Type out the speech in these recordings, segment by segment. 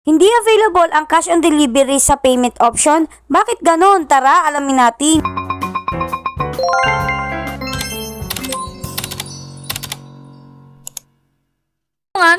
Hindi available ang cash on delivery sa payment option. Bakit ganon? Tara, alamin natin.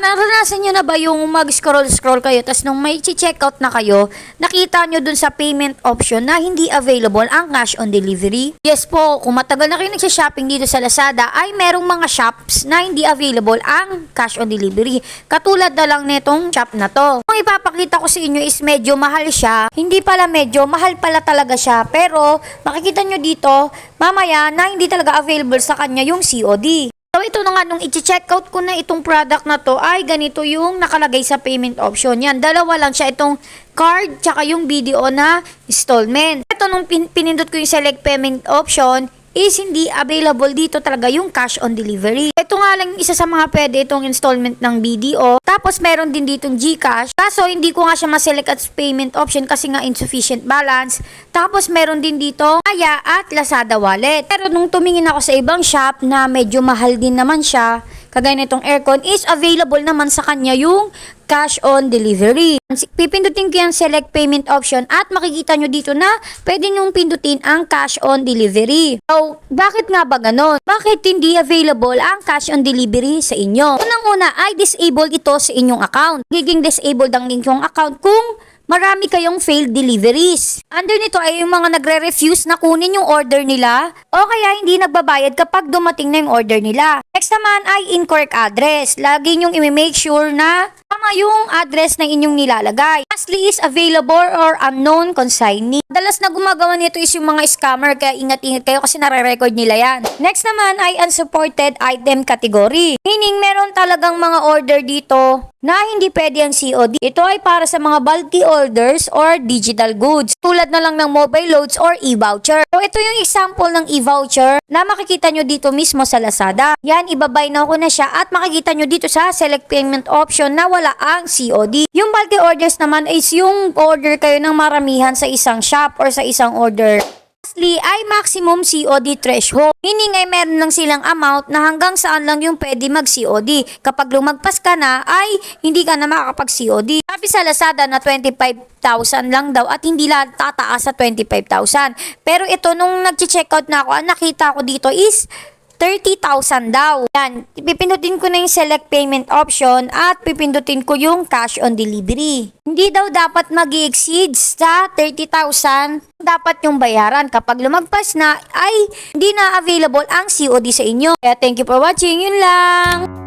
Naranasan nyo na ba yung mag-scroll kayo tas nung may checkout na kayo, nakita nyo dun sa payment option na hindi available ang cash on delivery? Yes po, kung matagal na kayo nagsha-shopping dito sa Lazada ay merong mga shops na hindi available ang cash on delivery. Katulad na lang netong shop na to. Ang ipapakita ko sa inyo is medyo mahal siya. Hindi pala medyo, mahal pala talaga siya. Pero makikita nyo dito mamaya na hindi talaga available sa kanya yung COD. So ito na nga, nung i-checkout ko na itong product na to ay ganito yung nakalagay sa payment option. Yan, dalawa lang siya, itong card tsaka yung video na installment. Ito nung pinindot ko yung select payment option is hindi available dito talaga yung cash on delivery. Ito nga lang isa sa mga pwede itong installment ng BDO. Tapos meron din ditong GCash. Kaso hindi ko nga siya ma-select as payment option kasi nga insufficient balance. Tapos meron din dito Maya at Lazada Wallet. Pero nung tumingin ako sa ibang shop na medyo mahal din naman siya, kagaya nitong aircon, is available naman sa kanya yung cash on delivery. Pipindutin ko yung select payment option at makikita nyo dito na pwede nyong pindutin ang cash on delivery. So, bakit nga ba ganon? Bakit hindi available ang cash on delivery sa inyo? Unang-una ay disable ito sa inyong account. Giging disabled ang inyong account kung marami kayong failed deliveries. Under nito ay yung mga nagre-refuse na kunin yung order nila o kaya hindi nagbabayad kapag dumating na yung order nila. Next naman ay incorrect address. Lagi nyong i-make sure na tama yung address na inyong nilalagay. Lastly is available or unknown consignee. Madalas na gumagawa nito is yung mga scammer, kaya ingat-ingat kayo kasi nare-record nila yan. Next naman ay unsupported item category. Meaning meron talagang mga order dito na hindi pwede ang COD. Ito ay para sa mga bulky orders or digital goods. Tulad na lang ng mobile loads or e-voucher. So ito yung example ng e-voucher na makikita nyo dito mismo sa Lazada. Yan, ibabay na ko na siya at makikita nyo dito sa select payment option na wala ang COD. Yung bulky orders naman is yung order kayo ng maramihan sa isang shop or sa isang order. Lastly ay maximum COD threshold. Meaning ay meron lang silang amount na hanggang saan lang yung pwede mag-COD. Kapag lumagpas ka na ay hindi ka na makakapag-COD. Sabi sa Lazada na 25,000 lang daw at hindi lang tataas sa 25,000. Pero ito nung nag-checkout na ako, ang nakita ko dito is 30,000 daw. Yan, pipindutin ko na yung select payment option at pipindutin ko yung cash on delivery. Hindi daw dapat mag-exceed sa 30,000 dapat yung bayaran. Kapag lumagpas na ay hindi na available ang COD sa inyo. Kaya thank you for watching. Yun lang.